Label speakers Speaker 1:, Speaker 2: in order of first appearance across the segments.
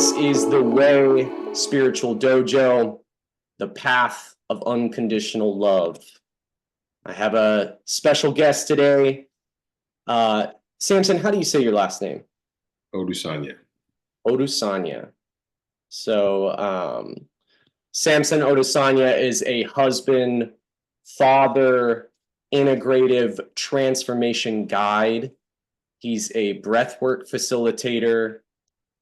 Speaker 1: This is the Way Spiritual Dojo, the path of unconditional love. I have a special guest today. Samson, how do you say your last name?
Speaker 2: Odusanya.
Speaker 1: Odusanya. Samson Odusanya is a husband, father, integrative transformation guide. He's a breathwork facilitator,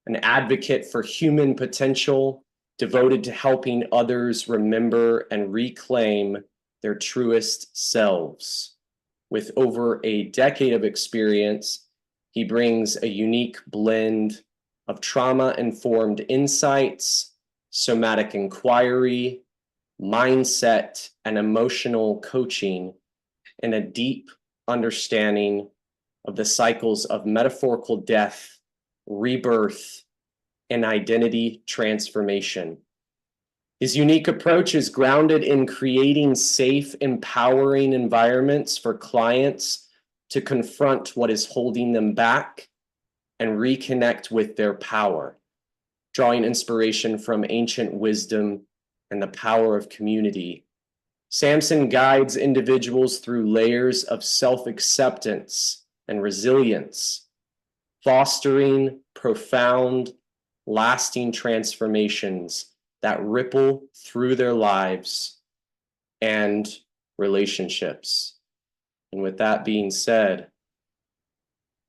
Speaker 1: an advocate for human potential, devoted to helping others remember and reclaim their truest selves. With over a decade of experience, he brings a unique blend of trauma-informed insights, somatic inquiry, mindset, and emotional coaching, and a deep understanding of the cycles of metaphorical death, rebirth, and identity transformation. His unique approach is grounded in creating safe, empowering environments for clients to confront what is holding them back and reconnect with their power, drawing inspiration from ancient wisdom and the power of community. Samson guides individuals through layers of self-acceptance and resilience, fostering profound, lasting transformations that ripple through their lives and relationships. And with that being said,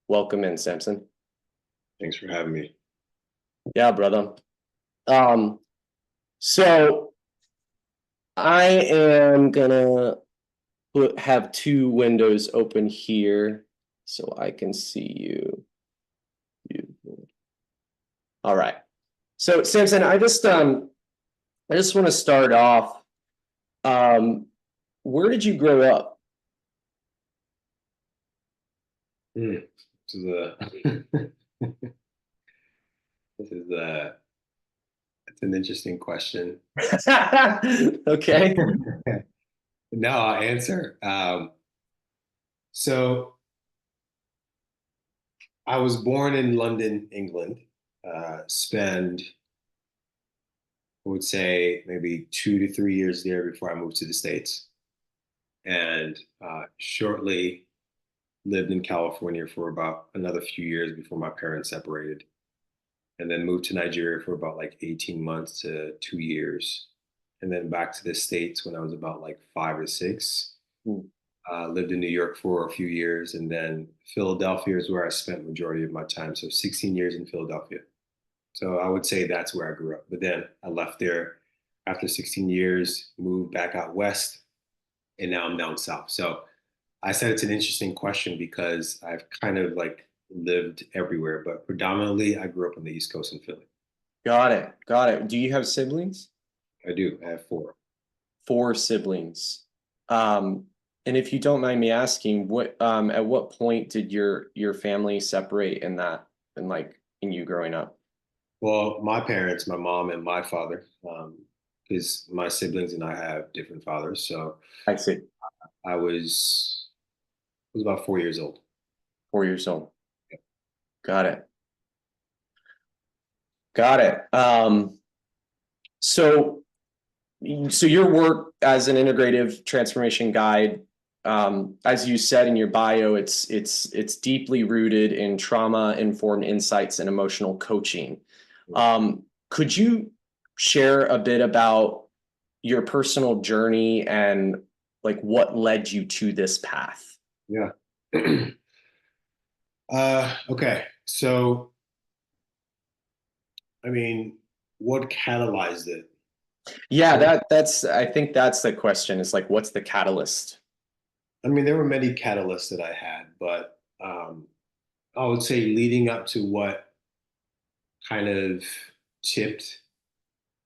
Speaker 1: welcome in, Samson.
Speaker 2: Thanks for having me.
Speaker 1: Yeah, brother. So I am gonna have two windows open here so I can see you. All right. So Samson, I just want to start off. Where did you grow up?
Speaker 2: This is it's an interesting question.
Speaker 1: Okay.
Speaker 2: No, I'll answer. So I was born in London, England. Spent, I would say, maybe 2 to 3 years there before I moved to the States, and shortly lived in California for about another few years before my parents separated, and then moved to Nigeria for about like 18 months to 2 years, and then back to the States when I was about like 5 or 6. Lived in New York for a few years, and then Philadelphia is where I spent majority of my time. So 16 years in Philadelphia. So I would say that's where I grew up. But then I left there after 16 years, moved back out west, and now I'm down south. So I said it's an interesting question because I've kind of like lived everywhere, but predominantly I grew up on the East Coast in Philly.
Speaker 1: Got it. Got it. Do you have siblings?
Speaker 2: I do. I have four.
Speaker 1: Four siblings. And if you don't mind me asking, at what point did your family separate in that, and like in you growing up?
Speaker 2: Well, my parents, my mom and my father, because my siblings and I have different fathers. So
Speaker 1: I see.
Speaker 2: I was about 4 years old.
Speaker 1: 4 years old. Got it. Got it. So your work as an integrative transformation guide, as you said in your bio, it's deeply rooted in trauma-informed insights and emotional coaching. Could you share a bit about your personal journey and like what led you to this path?
Speaker 2: Yeah. Okay. So, I mean, what catalyzed it?
Speaker 1: Yeah, I think that's the question. Is like, what's the catalyst?
Speaker 2: I mean, there were many catalysts that I had, but I would say leading up to what kind of tipped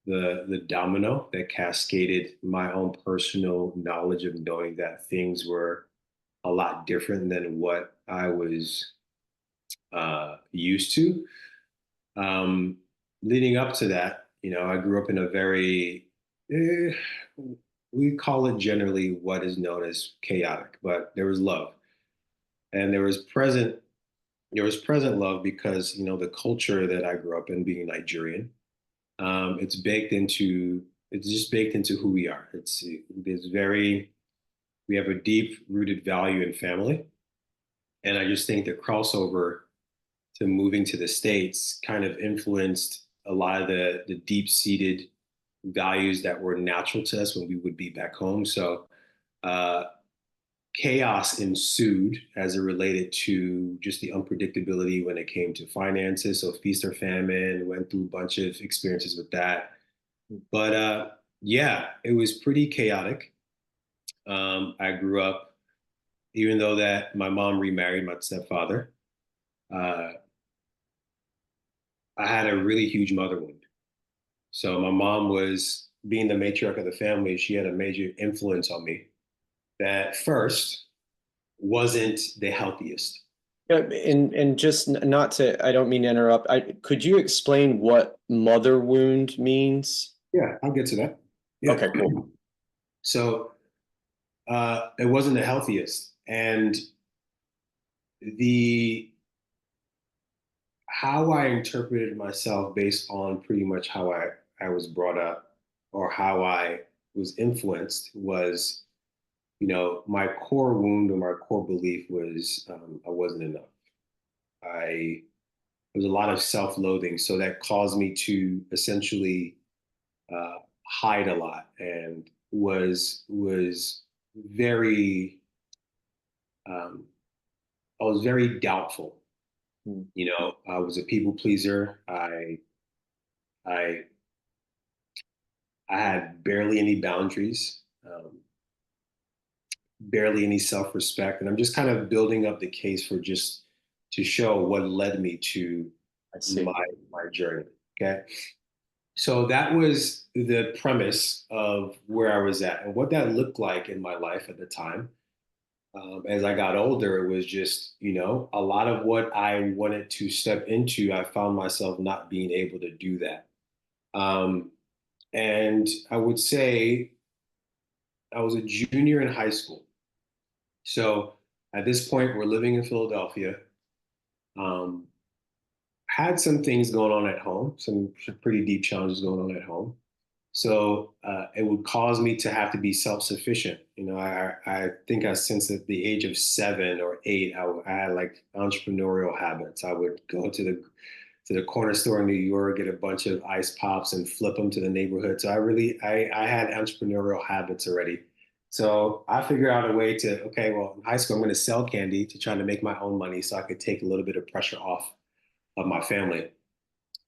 Speaker 2: the domino that cascaded my own personal knowledge of knowing that things were a lot different than what I was used to. Um, Leading up to that, I grew up in a very, eh, we call it generally what is known as chaotic, but there was love and there was present there was present love because, the culture that I grew up in, being Nigerian, it's baked into, it's just baked into who we are. It's very, we have a deep rooted value in family. And I just think the crossover to moving to the States kind of influenced a lot of the deep seated values that were natural to us when we would be back home. So uh, chaos ensued as it related to just the unpredictability when it came to finances. So feast or famine, went through a bunch of experiences with that. But yeah, it was pretty chaotic. I grew up, even though that my mom remarried my stepfather, uh, I had a really huge mother wound. So my mom was being the matriarch of the family. She had a major influence on me that first wasn't the healthiest.
Speaker 1: Yeah, and just not to, I don't mean to interrupt. Could you explain what mother wound means?
Speaker 2: Yeah, I'll get to that. Yeah.
Speaker 1: Okay, cool.
Speaker 2: So it wasn't the healthiest. And the how I interpreted myself based on pretty much how I was brought up or how I was influenced was, my core wound or my core belief was I wasn't enough. I There was a lot of self-loathing, so that caused me to essentially hide a lot and was very um, I was very doubtful.
Speaker 1: Hmm.
Speaker 2: I was a people pleaser. I I had barely any boundaries, barely any self-respect, and I'm just kind of building up the case for just to show what led me to
Speaker 1: I see.
Speaker 2: my journey. Okay. So that was the premise of where I was at and what that looked like in my life at the time. As I got older, it was just, a lot of what I wanted to step into, I found myself not being able to do that. Um, and I would say I was a junior in high school. So at this point, we're living in Philadelphia. Um, had some things going on at home, some pretty deep challenges going on at home. So it would cause me to have to be self-sufficient. I think since at the age of 7 or 8, I had like entrepreneurial habits. I would go to the corner store in New York, get a bunch of ice pops and flip them to the neighborhood. So I had entrepreneurial habits already. So I figured out a way to, okay, well, in high school, I'm going to sell candy to try to make my own money so I could take a little bit of pressure off of my family.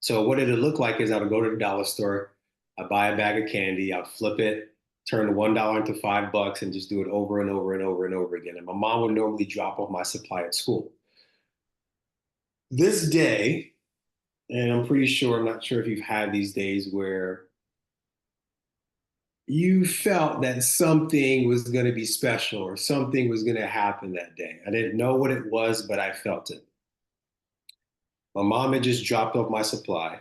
Speaker 2: So what did it look like is I would go to the dollar store, I'd buy a bag of candy, I'd flip it, turn the $1 into $5 and just do it over and over and over and over again. And my mom would normally drop off my supply at school. This day, and I'm not sure if you've had these days where you felt that something was going to be special or something was going to happen that day. I didn't know what it was, but I felt it. My mom had just dropped off my supply.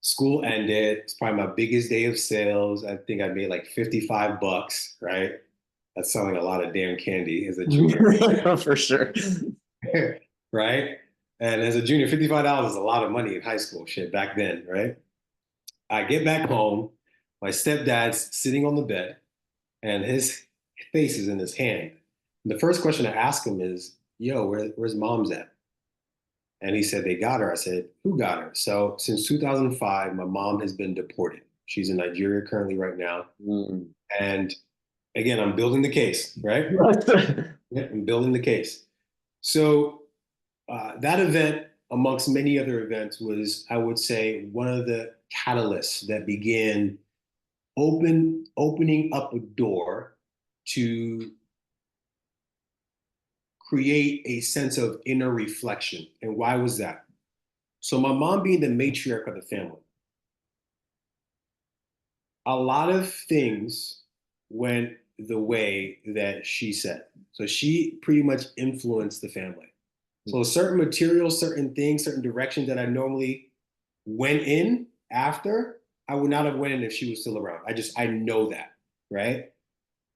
Speaker 2: School ended. It's probably my biggest day of sales. I think I made like $55, right? That's selling a lot of damn candy as a junior,
Speaker 1: For sure.
Speaker 2: right? And as a junior, $55 is a lot of money in high school, shit, back then, right? I get back home. My stepdad's sitting on the bed and his face is in his hand. And the first question I ask him is, yo, where's mom's at? And he said, they got her. I said, who got her? So since 2005, my mom has been deported. She's in Nigeria currently right now.
Speaker 1: Mm.
Speaker 2: And again, I'm building the case, right? Yeah, I'm building the case. So that event, amongst many other events, was, I would say, one of the catalysts that began opening up a door to create a sense of inner reflection. And why was that? So my mom being the matriarch of the family, a lot of things went the way that she said. So she pretty much influenced the family. So certain materials, certain things, certain directions that I normally went in after, I would not have went in if she was still around. I know that, right?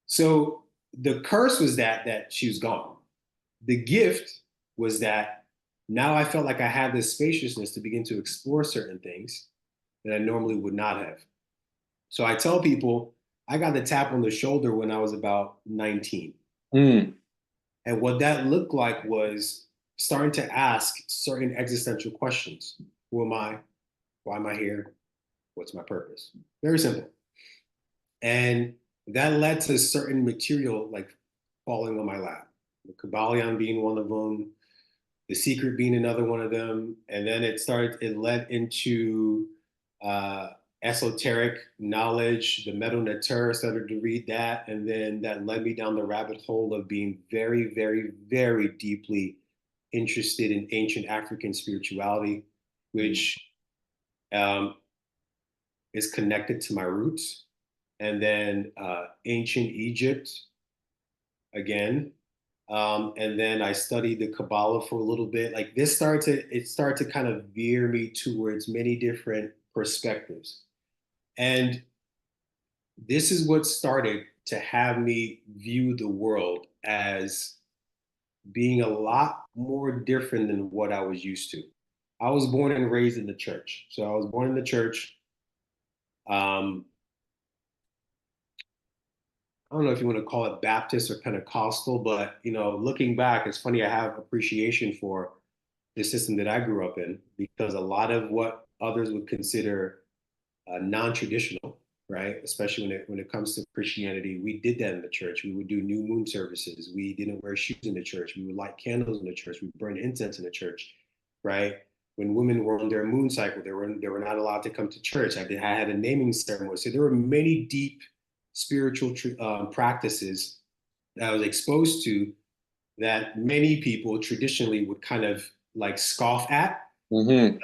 Speaker 2: So the curse was that she was gone. The gift was that now I felt like I had this spaciousness to begin to explore certain things that I normally would not have. So I tell people I got the tap on the shoulder when I was about 19.
Speaker 1: Mm.
Speaker 2: And what that looked like was starting to ask certain existential questions. Who am I? Why am I here? What's my purpose? Very simple. And that led to certain material like falling on my lap. The Kabbalion being one of them, The Secret being another one of them. And then it led into uh, esoteric knowledge. The Metal Neter, started to read that. And then that led me down the rabbit hole of being very, very, very deeply interested in ancient African spirituality, which um, is connected to my roots. And then ancient Egypt again. And then I studied the Kabbalah for a little bit. Like it started to kind of veer me towards many different perspectives. And this is what started to have me view the world as being a lot more different than what I was used to. I was born and raised in the church. So I was born in the church. Um, I don't know if you want to call it Baptist or Pentecostal, but looking back, it's funny. I have appreciation for the system that I grew up in because a lot of what others would consider non-traditional, right? Especially when it comes to Christianity, we did that in the church. We would do new moon services. We didn't wear shoes in the church. We would light candles in the church. We burned incense in the church, right? When women were on their moon cycle, they were not allowed to come to church. I had a naming ceremony. So there were many deep spiritual practices that I was exposed to that many people traditionally would kind of like scoff at.
Speaker 1: Hmm.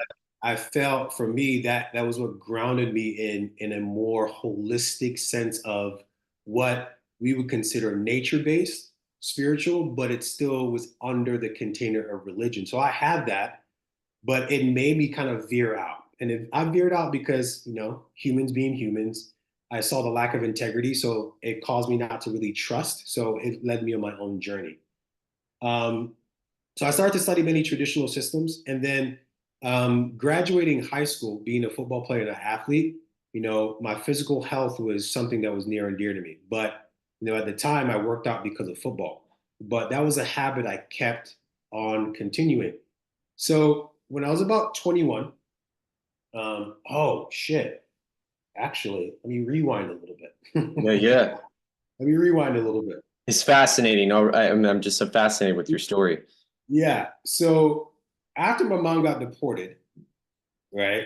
Speaker 2: I felt for me that was what grounded me in a more holistic sense of what we would consider nature-based spiritual, but it still was under the container of religion. So I had that, but it made me kind of veer out. And I veered out because, humans being humans, I saw the lack of integrity. So it caused me not to really trust. So it led me on my own journey. Um, so I started to study many traditional systems. And then graduating high school, being a football player and an athlete, my physical health was something that was near and dear to me. But, at the time, I worked out because of football. But that was a habit I kept on continuing. So when I was about 21, oh shit, actually, let me rewind a little
Speaker 1: Yeah,
Speaker 2: bit.
Speaker 1: yeah.
Speaker 2: Let me rewind a little bit.
Speaker 1: It's fascinating. I'm just so fascinated with your story.
Speaker 2: Yeah. So after my mom got deported, right?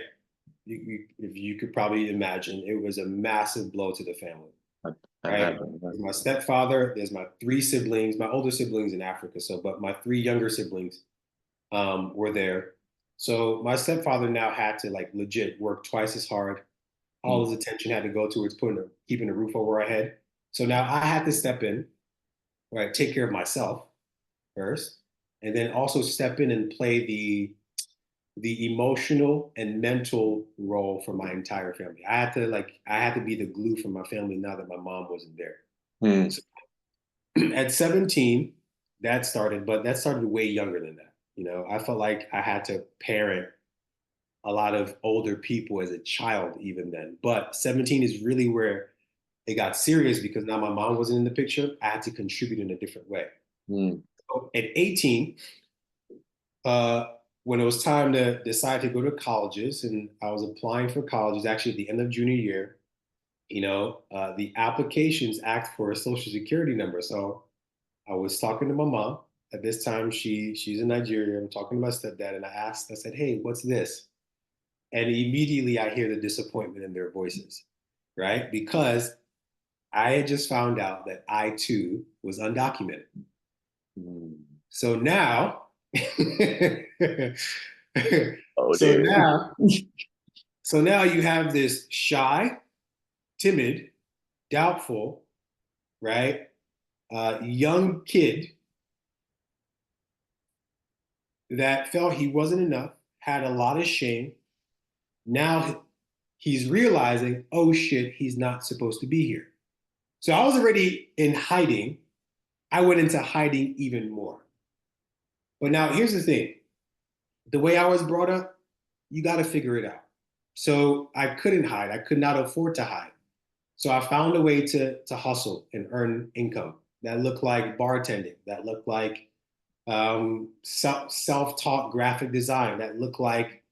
Speaker 2: If you could probably imagine, it was a massive blow to the family,
Speaker 1: I, I
Speaker 2: right?
Speaker 1: imagine.
Speaker 2: There's my stepfather, there's my three siblings, my older siblings in Africa. So, but my three younger siblings were there. So my stepfather now had to like legit work twice as hard. All his attention had to go towards keeping a roof over our head. So now I had to step in, right? Take care of myself first, and then also step in and play the emotional and mental role for my entire family. I had to be the glue for my family now that my mom wasn't there.
Speaker 1: Mm.
Speaker 2: So at 17, but that started way younger than that. I felt like I had to parent a lot of older people as a child even then. But 17 is really where it got serious because now my mom wasn't in the picture. I had to contribute in a different way.
Speaker 1: Mm.
Speaker 2: So at 18, uh, when it was time to decide to go to colleges, and I was applying for colleges actually at the end of junior year, the applications asked for a social security number. So I was talking to my mom. At this time, she's in Nigeria. I'm talking to my stepdad, and I said, "Hey, what's this?" And immediately I hear the disappointment in their voices, right? Because I had just found out that I too was undocumented.
Speaker 1: Mm.
Speaker 2: So now,
Speaker 1: Oh,
Speaker 2: so
Speaker 1: dude.
Speaker 2: now, so now you have this shy, timid, doubtful, right? Young kid that felt he wasn't enough, had a lot of shame. Now he's realizing, oh shit, he's not supposed to be here. So I was already in hiding. I went into hiding even more. But now here's the thing. The way I was brought up, you got to figure it out. So I couldn't hide. I could not afford to hide. So I found a way to hustle and earn income that looked like bartending, that looked like self-taught graphic design, that looked like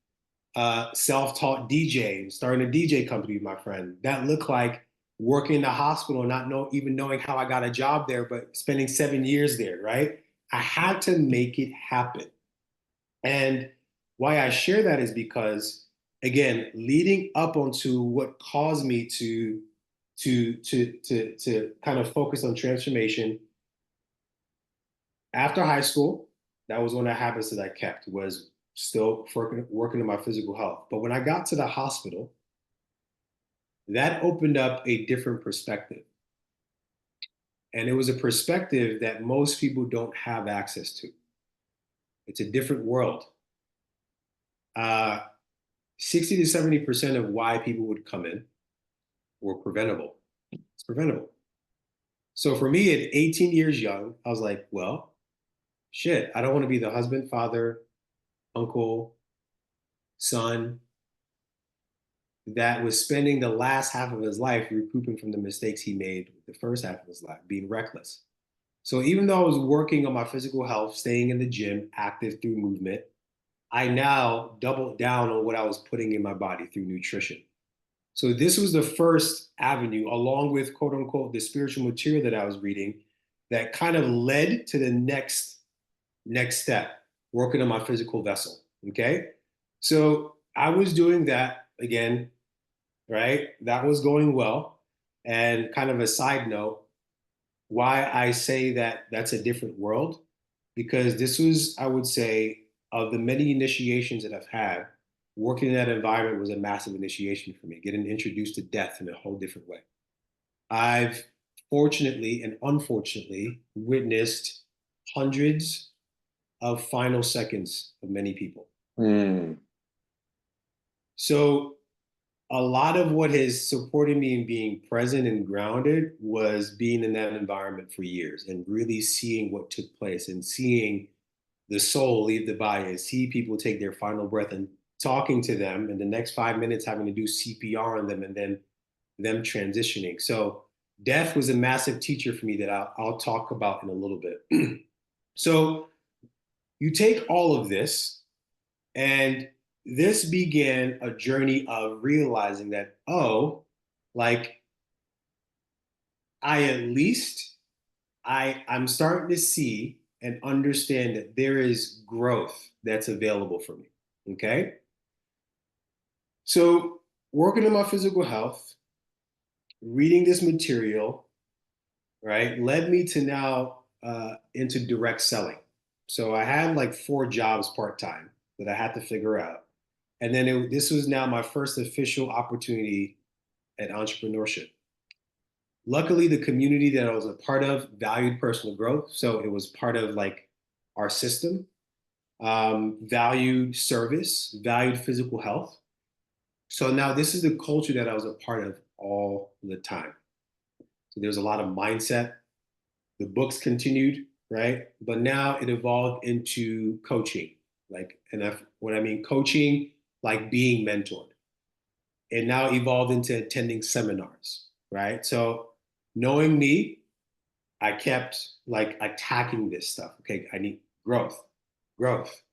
Speaker 2: self-taught DJ, starting a DJ company with my friend, that looked like working in the hospital, not even knowing how I got a job there, but spending 7 years there, right? I had to make it happen. And why I share that is because, again, leading up onto what caused me to kind of focus on transformation after high school, that was one of the habits that I kept, was still working on my physical health. But when I got to the hospital, that opened up a different perspective. And it was a perspective that most people don't have access to. It's a different world. 60 to 70% of why people would come in were preventable. It's preventable. So for me, at 18 years young, I was like, well, shit, I don't want to be the husband, father, uncle, son that was spending the last half of his life recouping from the mistakes he made with the first half of his life, being reckless. So even though I was working on my physical health, staying in the gym, active through movement, I now doubled down on what I was putting in my body through nutrition. So this was the first avenue, along with quote unquote the spiritual material that I was reading, that kind of led to the next step, working on my physical vessel. Okay. So I was doing that again, right? That was going well. And kind of a side note, why I say that that's a different world, because this was, I would say, of the many initiations that I've had, working in that environment was a massive initiation for me, getting introduced to death in a whole different way. I've fortunately and unfortunately witnessed hundreds of final seconds of many people.
Speaker 1: Mm.
Speaker 2: So a lot of what has supported me in being present and grounded was being in that environment for years and really seeing what took place and seeing the soul leave the body and see people take their final breath and talking to them and the next 5 minutes having to do CPR on them and then them transitioning. So death was a massive teacher for me that I'll talk about in a little bit. So you take all of this, and this began a journey of realizing that, oh, like I at least I'm starting to see and understand that there is growth that's available for me. Okay. So working on my physical health, reading this material, right, led me to now into direct selling. So I had like 4 jobs part-time that I had to figure out. And then this was now my first official opportunity at entrepreneurship. Luckily, the community that I was a part of valued personal growth. So it was part of like our system, valued service, valued physical health. So now this is the culture that I was a part of all the time. So there's a lot of mindset. The books continued, right? But now it evolved into coaching. Like, and when I mean coaching, like being mentored. It now evolved into attending seminars, right? So knowing me, I kept like attacking this stuff. Okay, I need growth, growth,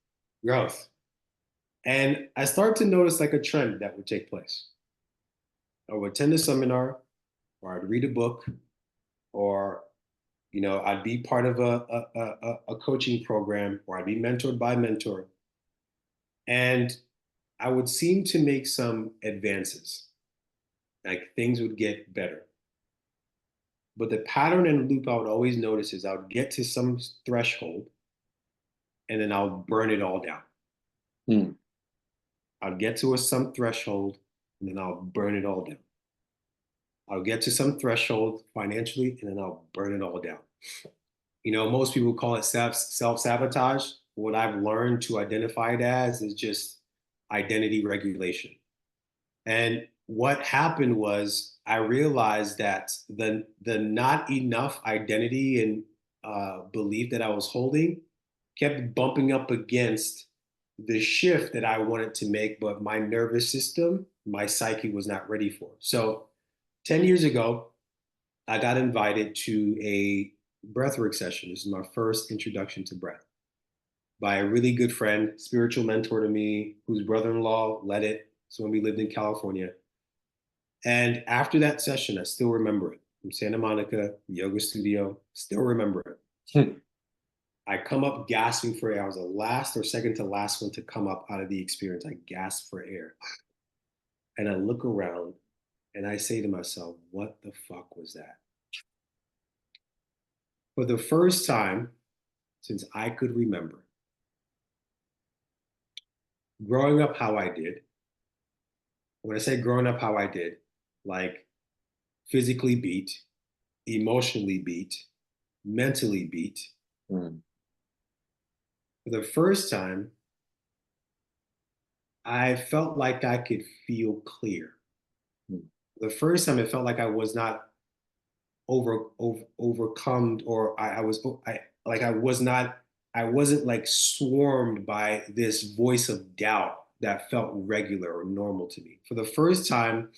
Speaker 2: growth. And I started to notice like a trend that would take place. I would attend a seminar, or I'd read a book, or I'd be part of a coaching program, or I'd be mentored by a mentor. And I would seem to make some advances, like things would get better. But the pattern and loop I would always notice is I would get to some threshold and then I'll burn it all down.
Speaker 1: Mm.
Speaker 2: I'll get to some threshold and then I'll burn it all down. I'll get to some threshold financially and then I'll burn it all down. Most people call it self-sabotage. What I've learned to identify it as is just identity regulation. And what happened was I realized that the not enough identity and belief that I was holding kept bumping up against the shift that I wanted to make, but my nervous system, my psyche was not ready for. So 10 years ago, I got invited to a breathwork session. This is my first introduction to breath by a really good friend, spiritual mentor to me, whose brother-in-law led it. So when we lived in California. And after that session, I still remember it. From Santa Monica, yoga studio, still remember it.
Speaker 1: Hmm.
Speaker 2: I come up gasping for air. I was the last or second to last one to come up out of the experience. I gasped for air. And I look around and I say to myself, what the fuck was that? For the first time since I could remember, growing up how I did, when I say growing up how I did, like physically beat, emotionally beat, mentally beat,
Speaker 1: Hmm.
Speaker 2: for the first time, I felt like I could feel clear.
Speaker 1: Hmm.
Speaker 2: The first time it felt like I was not overcome, or I was I like I wasn't like swarmed by this voice of doubt that felt regular or normal to me. For the first time,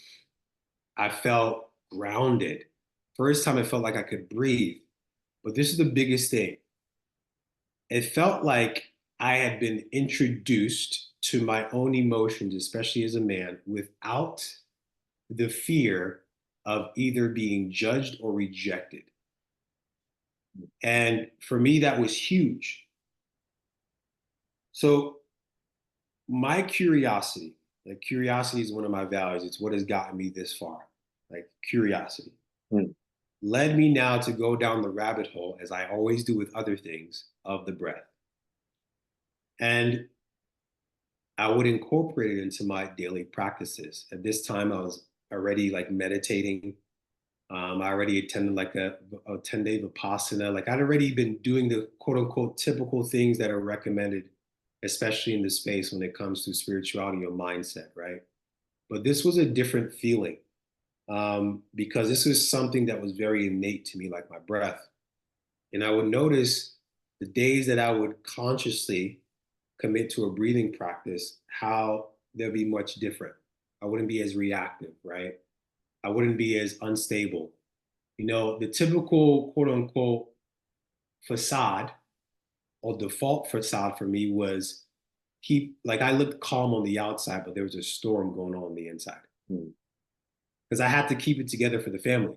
Speaker 2: I felt grounded. First time I felt like I could breathe. But this is the biggest thing. It felt like I had been introduced to my own emotions, especially as a man, without the fear of either being judged or rejected. And for me, that was huge. So my curiosity, like curiosity is one of my values. It's what has gotten me this far, like curiosity,
Speaker 1: Hmm.
Speaker 2: led me now to go down the rabbit hole, as I always do with other things, of the breath. And I would incorporate it into my daily practices. At this time, I was already like meditating. I already attended like a 10-day Vipassana. Like I'd already been doing the quote unquote typical things that are recommended, especially in the space when it comes to spirituality or mindset, right? But this was a different feeling because this was something that was very innate to me, like my breath. And I would notice the days that I would consciously commit to a breathing practice, how they'll be much different. I wouldn't be as reactive, right? I wouldn't be as unstable. You know, the typical quote unquote facade or default facade for me was keep, like I looked calm on the outside, but there was a storm going on the inside
Speaker 1: Hmm.
Speaker 2: because I had to keep it together for the family.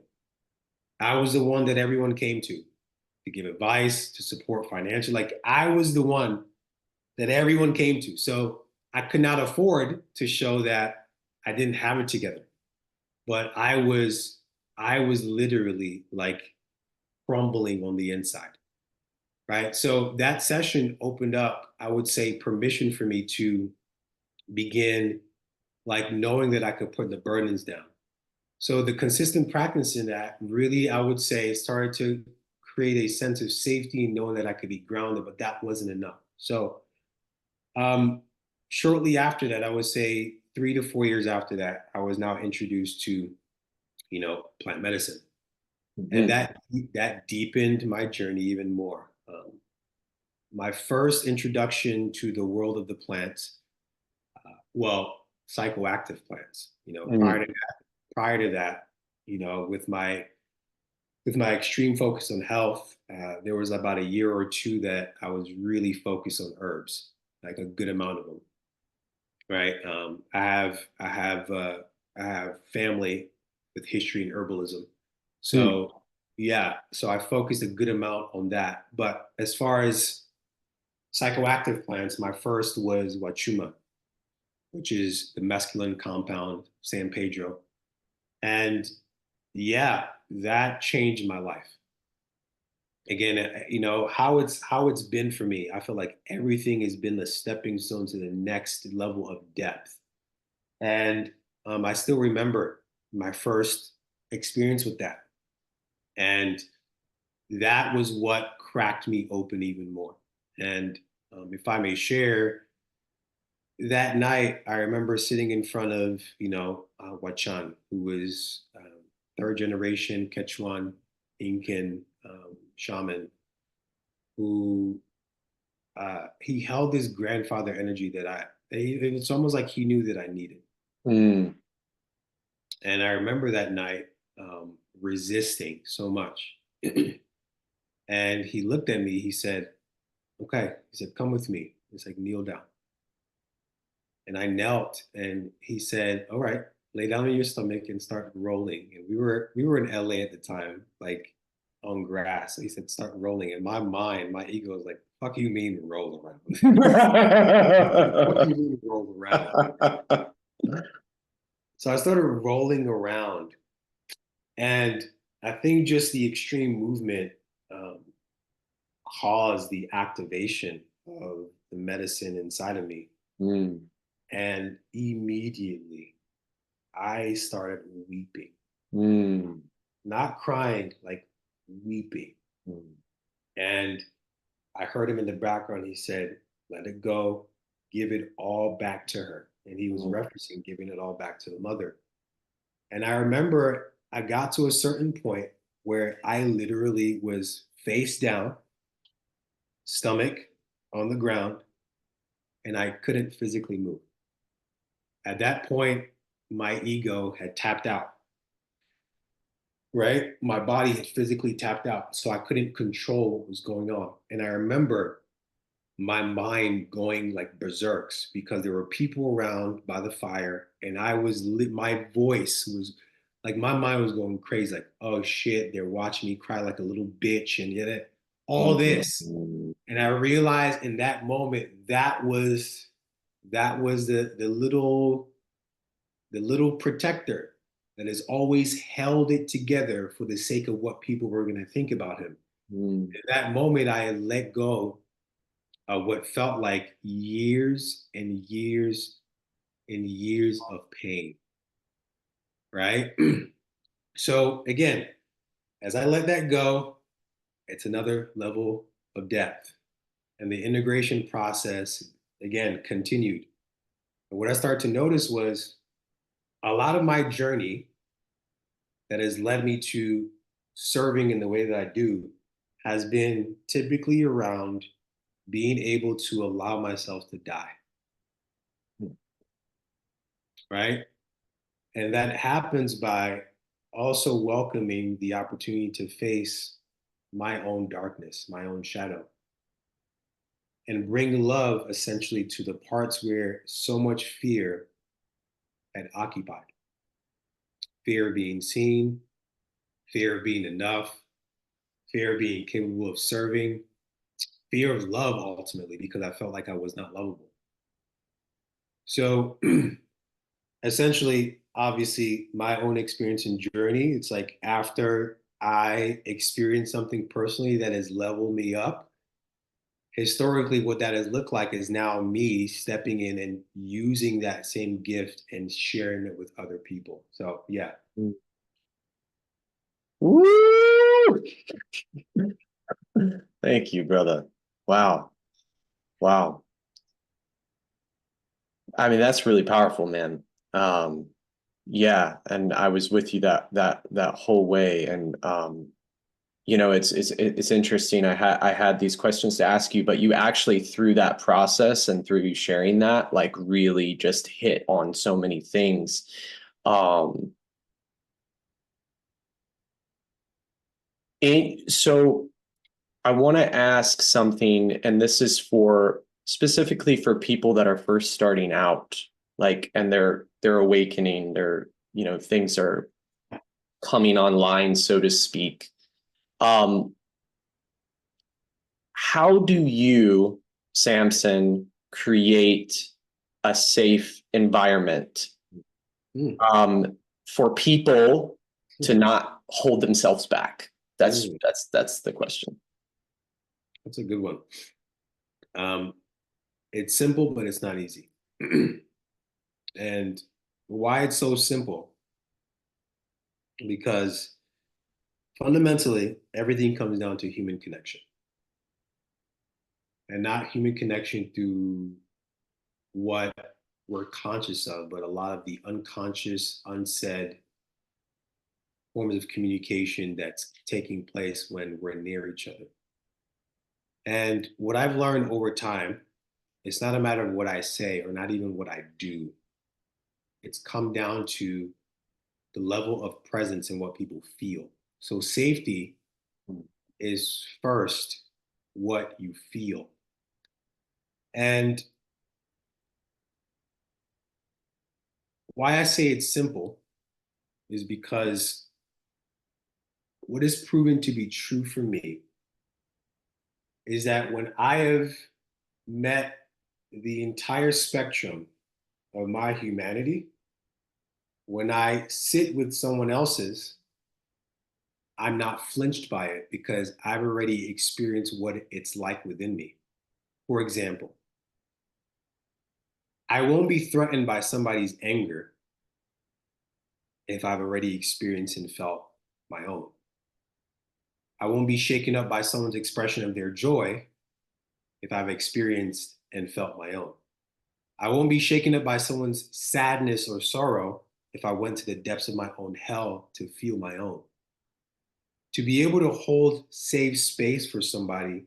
Speaker 2: I was the one that everyone came to give advice, to support financially. Like I was the one that everyone came to. So I could not afford to show that I didn't have it together. But I was literally like crumbling on the inside. Right. So that session opened up, I would say, permission for me to begin like knowing that I could put the burdens down. So the consistent practice in that really, I would say, started to create a sense of safety and knowing that I could be grounded, but that wasn't enough. So um, shortly after that, I would say 3 to 4 years after that, I was now introduced to, plant medicine. And
Speaker 1: Hmm.
Speaker 2: that deepened my journey even more. My first introduction to the world of the plants, well, psychoactive plants.
Speaker 1: Hmm.
Speaker 2: Prior to that, with my extreme focus on health, there was about a year or two that I was really focused on herbs, like a good amount of them. Right. I have family with history in herbalism,
Speaker 1: Hmm.
Speaker 2: so yeah, so I focused a good amount on that. But as far as psychoactive plants, my first was wachuma, which is the mescaline compound, San Pedro. And yeah, that changed my life. Again, how it's been for me. I feel like everything has been a stepping stone to the next level of depth. And I still remember my first experience with that. And that was what cracked me open even more. And if I may share, that night, I remember sitting in front of, Wachan, who was third generation Quechuan Incan shaman, who he held this grandfather energy that it's almost like he knew that I needed.
Speaker 1: Mm.
Speaker 2: And I remember that night resisting so much. And he looked at me, he said, okay, he said, come with me. He's like, kneel down. And I knelt and he said, all right, lay down on your stomach and start rolling. And we were in LA at the time, like on grass. So he said, start rolling. And my mind, my ego was like, fuck you mean roll around? What do you mean roll around? So I started rolling around. And I think just the extreme movement um, caused the activation of the medicine inside of me.
Speaker 1: Mm.
Speaker 2: And immediately I started weeping,
Speaker 1: Mm.
Speaker 2: not crying, like weeping.
Speaker 1: Mm.
Speaker 2: And I heard him in the background. He said, let it go, give it all back to her. And he was
Speaker 1: Mm.
Speaker 2: referencing giving it all back to the mother. And I remember I got to a certain point where I literally was face down, stomach on the ground, and I couldn't physically move. At that point, my ego had tapped out, right? My body had physically tapped out, so I couldn't control what was going on. And I remember my mind going like berserks because there were people around by the fire, and my voice was like my mind was going crazy, like, oh shit, they're watching me cry like a little bitch, and yet all this.
Speaker 1: Mm.
Speaker 2: And I realized in that moment that was the little protector that has always held it together for the sake of what people were going to think about him.
Speaker 1: Mm.
Speaker 2: In that moment, I had let go of what felt like years and years and years of pain, right? So again, as I let that go, it's another level of depth. And the integration process, again, continued. And what I started to notice was a lot of my journey that has led me to serving in the way that I do has been typically around being able to allow myself to die, right? And that happens by also welcoming the opportunity to face my own darkness, my own shadow, and bring love essentially to the parts where so much fear had occupied. Fear of being seen, fear of being enough, fear of being capable of serving, fear of love ultimately, because I felt like I was not lovable. So essentially, obviously, my own experience and journey, it's like after I experience something personally that has leveled me up, historically, what that has looked like is now me stepping in and using that same gift and sharing it with other people. So, yeah.
Speaker 1: Mm. Woo! Thank you, brother. Wow. Wow. I mean, that's really powerful, man. Um, yeah, and I was with you that whole way. And it's interesting. I had these questions to ask you, but you actually through that process and through you sharing that, like really just hit on so many things. Um, so I want to ask something, and this is for specifically for people that are first starting out, like, and they're awakening, things are coming online, so to speak. Um, how do you, Samson, create a safe environment
Speaker 2: Mm,
Speaker 1: for people to not hold themselves back? That's
Speaker 2: mm,
Speaker 1: that's that's the question.
Speaker 2: that's a good one. Um, it's simple, but it's not easy. And why it's so simple? Because fundamentally, everything comes down to human connection and not human connection through what we're conscious of, but a lot of the unconscious, unsaid forms of communication that's taking place when we're near each other. And what I've learned over time, it's not a matter of what I say or not even what I do. It's come down to the level of presence and what people feel. So safety is first what you feel. And why I say it's simple is because what is proven to be true for me is that when I have met the entire spectrum of my humanity, when I sit with someone else's, I'm not flinched by it because I've already experienced what it's like within me. For example, I won't be threatened by somebody's anger if I've already experienced and felt my own. I won't be shaken up by someone's expression of their joy if I've experienced and felt my own. I won't be shaken up by someone's sadness or sorrow if I went to the depths of my own hell to feel my own. To be able to hold safe space for somebody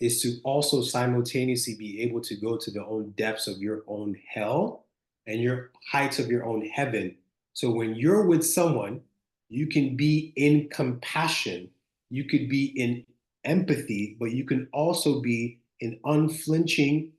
Speaker 2: is to also simultaneously be able to go to the own depths of your own hell and your heights of your own heaven. So when you're with someone, you can be in compassion, you could be in empathy, but you can also be in unflinching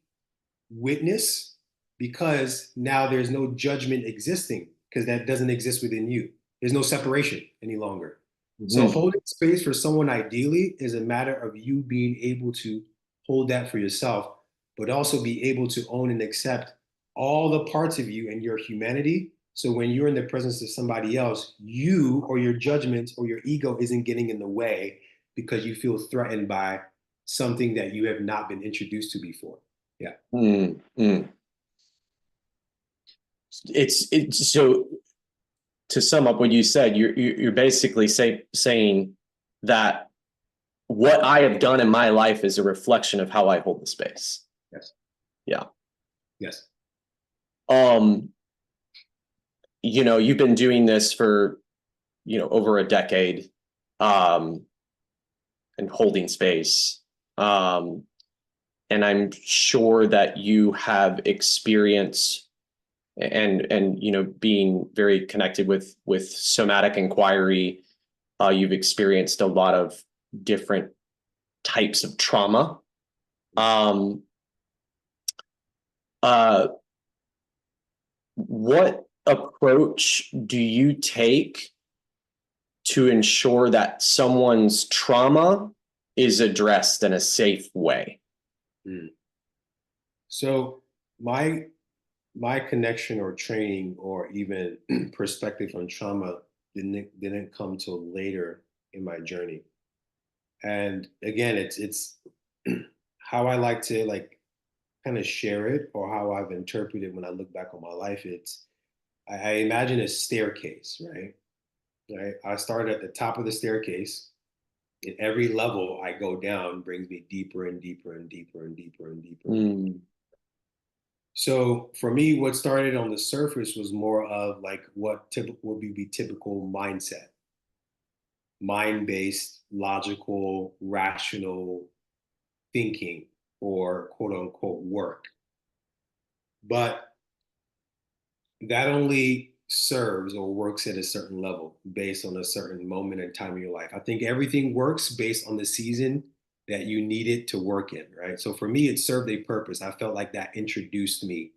Speaker 2: witness because now there's no judgment existing because that doesn't exist within you. There's no separation any longer. So
Speaker 1: Mhm.
Speaker 2: holding space for someone ideally is a matter of you being able to hold that for yourself, but also be able to own and accept all the parts of you and your humanity. So when you're in the presence of somebody else, you or your judgment or your ego isn't getting in the way because you feel threatened by something that you have not been introduced to before. Yeah.
Speaker 1: Mm, mm. It's so to sum up what you said, you're basically saying that what I have done in my life is a reflection of how I hold the space.
Speaker 2: Yes.
Speaker 1: Yeah.
Speaker 2: Yes.
Speaker 1: Um, you've been doing this for, over a decade, um, and holding space. Um, and I'm sure that you have experience and being very connected with somatic inquiry. You've experienced a lot of different types of trauma. Um, uh, what approach do you take to ensure that someone's trauma is addressed in a safe way?
Speaker 2: Mm. So my my connection or training or even perspective on trauma didn't come till later in my journey. And again, it's how I like to like kind of share it or how I've interpreted when I look back on my life. It's I imagine a staircase, right? Right. I start at the top of the staircase. At every level I go down brings me deeper and deeper and deeper and deeper and deeper and deeper.
Speaker 1: Mm,
Speaker 2: So for me, what started on the surface was more of like what would be typical mindset, mind-based, logical, rational thinking, or quote unquote work. But that only serves or works at a certain level based on a certain moment and time in your life. I think everything works based on the season that you need it to work in, right? So for me, it served a purpose. I felt like that introduced me,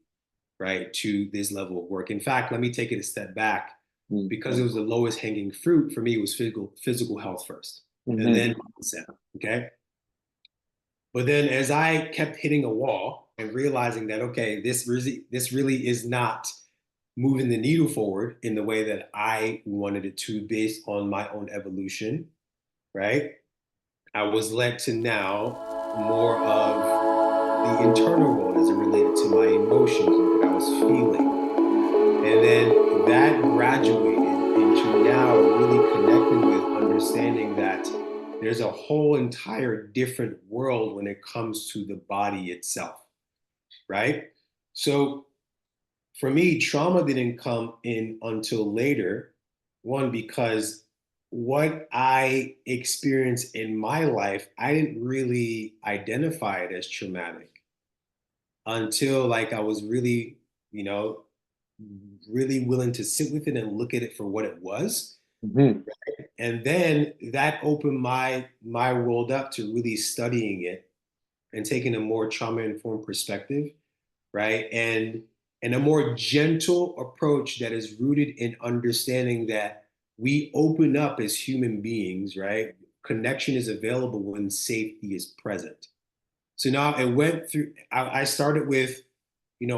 Speaker 2: right, to this level of work. In fact, let me take it a step back.
Speaker 1: mm,
Speaker 2: Because it was the lowest hanging fruit for me, it was physical health first, and
Speaker 1: mhm,
Speaker 2: then mindset. Okay. But then as I kept hitting a wall and realizing that, okay, this really is not moving the needle forward in the way that I wanted it to based on my own evolution, right? I was led to now more of the internal world as it related to my emotions and what I was feeling. And then that graduated into now really connecting with understanding that there's a whole entire different world when it comes to the body itself, right? So for me, trauma didn't come in until later. One, because what I experienced in my life, I didn't really identify it as traumatic until like I was really, you know, really willing to sit with it and look at it for what it was.
Speaker 1: Mhm.
Speaker 2: And then that opened my world up to really studying it and taking a more trauma informed perspective, right? And a more gentle approach that is rooted in understanding that we open up as human beings, right? Connection is available when safety is present. So now it went through, I started with,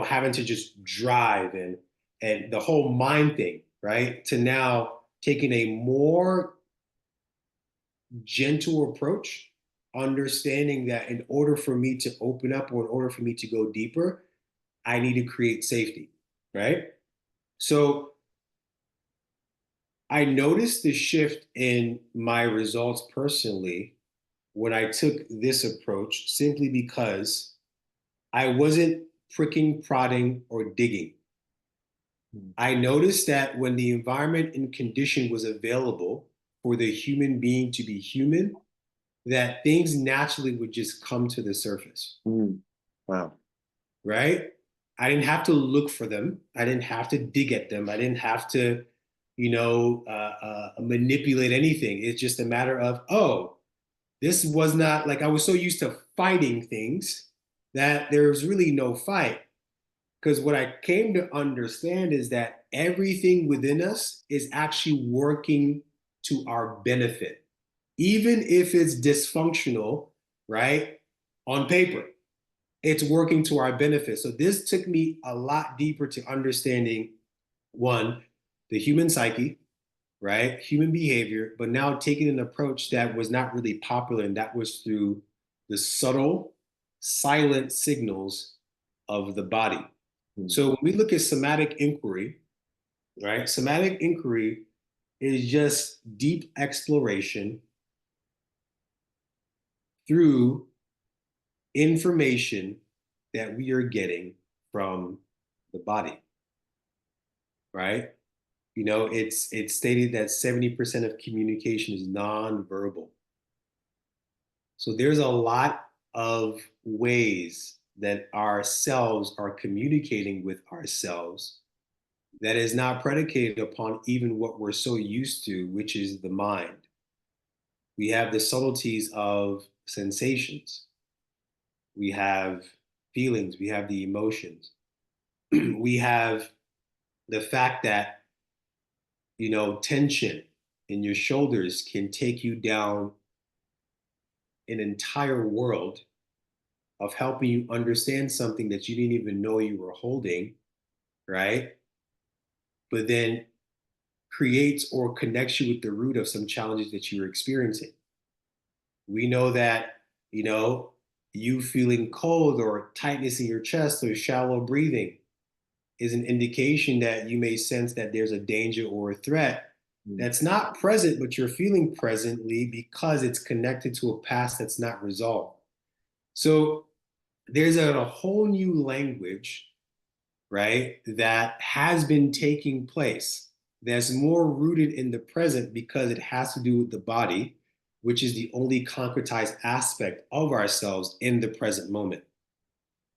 Speaker 2: having to just drive and the whole mind thing, right? To now taking a more gentle approach, understanding that in order for me to open up or in order for me to go deeper, I need to create safety, right? So I noticed the shift in my results personally when I took this approach simply because I wasn't pricking, prodding, or digging. I noticed that when the environment and condition was available for the human being to be human, that things naturally would just come to the surface,
Speaker 1: Mm. Wow.
Speaker 2: right? I didn't have to look for them. I didn't have to dig at them. I didn't have to, manipulate anything. It's just a matter of, oh, this was not like I was so used to fighting things that there was really no fight. Because what I came to understand is that everything within us is actually working to our benefit, even if it's dysfunctional, right? On paper, it's working to our benefit. So this took me a lot deeper to understanding one, the human psyche, right? Human behavior, but now taking an approach that was not really popular, and that was through the subtle, silent signals of the body.
Speaker 1: Mm.
Speaker 2: So when we look at somatic inquiry, right? Somatic inquiry is just deep exploration through information that we are getting from the body, right? It's stated that 70% of communication is nonverbal. So there's a lot of ways that our cells are communicating with ourselves that is not predicated upon even what we're so used to, which is the mind. We have the subtleties of sensations, we have feelings, we have the emotions, we have the fact that, tension in your shoulders can take you down an entire world of helping you understand something that you didn't even know you were holding, right? But then creates or connects you with the root of some challenges that you're experiencing. We know that, you feeling cold or tightness in your chest or shallow breathing is an indication that you may sense that there's a danger or a threat
Speaker 1: Mm.
Speaker 2: that's not present, but you're feeling presently because it's connected to a past that's not resolved. So there's a whole new language, right, that has been taking place that's more rooted in the present because it has to do with the body, which is the only concretized aspect of ourselves in the present moment,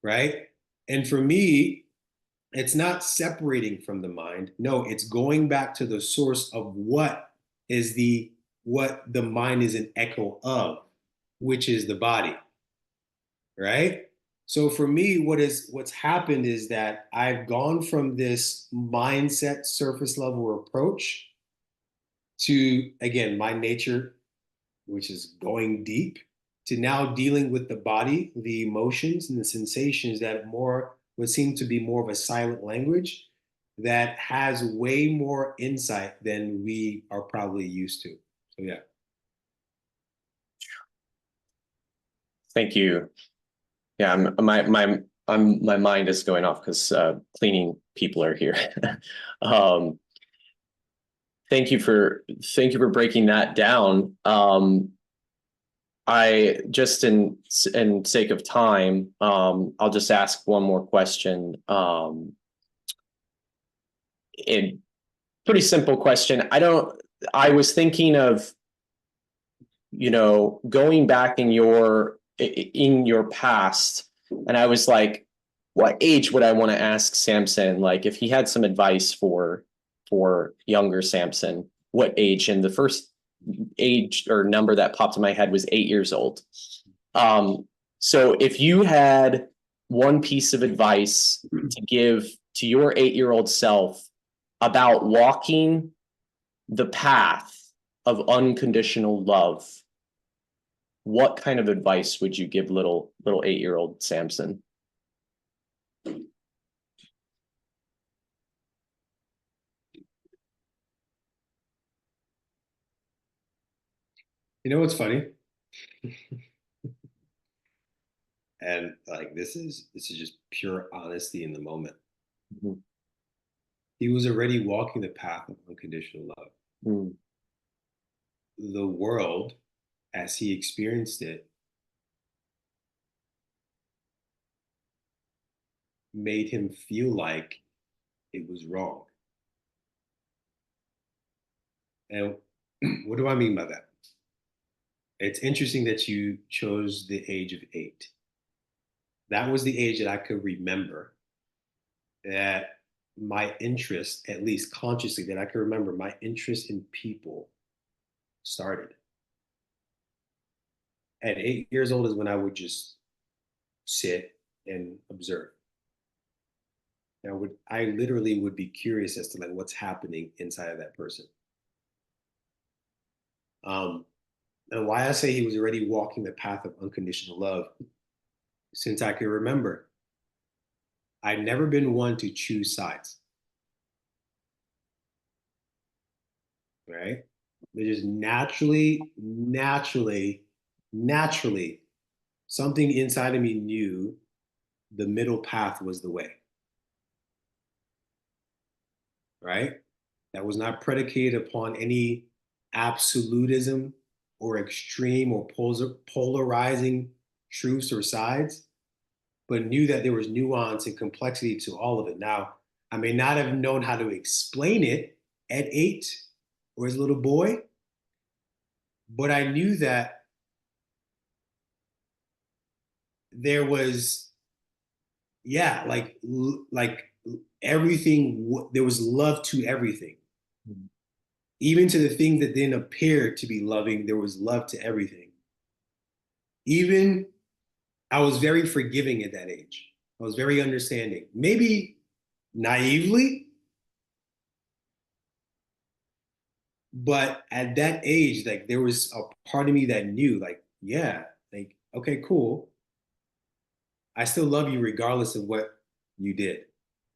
Speaker 2: right? And for me, it's not separating from the mind. No, it's going back to the source of what the mind is an echo of, which is the body, right? So for me, what's happened is that I've gone from this mindset surface level approach to, again, my nature, which is going deep, to now dealing with the body, the emotions and the sensations that more would seem to be more of a silent language that has way more insight than we are probably used to. So yeah.
Speaker 1: Thank you. Yeah, my mind is going off because cleaning people are here. um, thank you for breaking that down. I just in sake of time, I'll just ask one more question. A pretty simple question. I don't. I was thinking of, going back in your past, and I was like, what age would I want to ask Samson? Like, if he had some advice for younger Samson, what age? And the first age or number that popped in my head was 8 years old. So if you had one piece of advice to give to your 8-year-old self about walking the path of unconditional love, what kind of advice would you give little 8-year-old Samson?
Speaker 2: You know what's funny? And like this is just pure honesty in the moment.
Speaker 1: Mhm.
Speaker 2: He was already walking the path of unconditional love.
Speaker 1: Mm.
Speaker 2: The world, as he experienced it, made him feel like it was wrong. And what do I mean by that? It's interesting that you chose the age of 8. That was the age that I could remember that my interest, at least consciously, that I could remember my interest in people started. At 8 years old is when I would just sit and observe. I literally would be curious as to like what's happening inside of that person. Um, and why I say he was already walking the path of unconditional love, since I can remember, I'd never been one to choose sides, right? They just naturally, something inside of me knew the middle path was the way, right? That was not predicated upon any absolutism or extreme or polarizing truths or sides, but knew that there was nuance and complexity to all of it. Now, I may not have known how to explain it at 8 or as a little boy, but I knew that there was, yeah, like everything. There was love to everything, even to the things that didn't appear to be loving. There was love to everything. Even I was very forgiving at that age. I was very understanding. Maybe naively, but at that age, like there was a part of me that knew, like, yeah, like, okay, cool. I still love you regardless of what you did.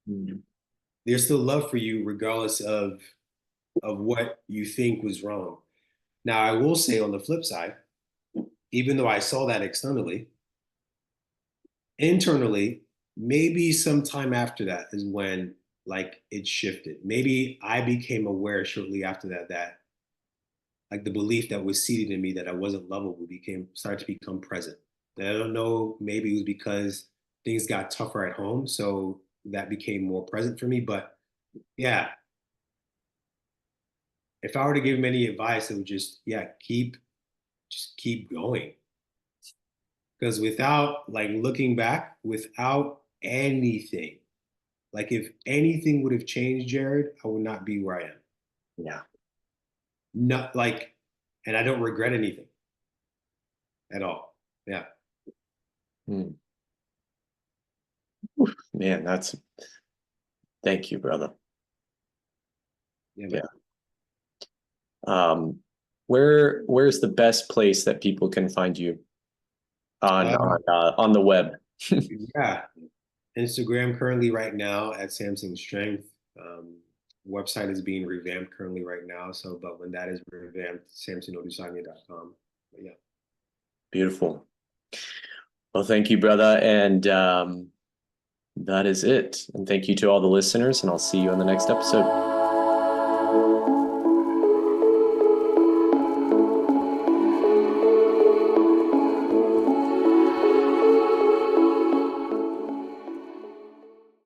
Speaker 1: Mm.
Speaker 2: There's still love for you regardless of what you think was wrong. Now, I will say on the flip side, even though I saw that externally, internally, maybe sometime after that is when like it shifted. Maybe I became aware shortly after that like the belief that was seated in me that I wasn't lovable became started to become present. And I don't know, maybe it was because things got tougher at home, so that became more present for me. But yeah, if I were to give him any advice, it would just yeah, keep going. Because without like looking back, without anything, like if anything would have changed, Jared, I would not be where I am.
Speaker 1: Yeah.
Speaker 2: Not like, and I don't regret anything at all. Yeah.
Speaker 1: Mm. Man, thank you, brother.
Speaker 2: Yeah, man.
Speaker 1: Yeah. Um, where's the best place that people can find you on the web?
Speaker 2: Yeah. Instagram currently right now at Samson Strength. Website is being revamped currently right now. So, but when that is revamped, samsonodusanya.com. But yeah.
Speaker 1: Beautiful. Well, thank you, brother. And that is it. And thank you to all the listeners, and I'll see you on the next episode.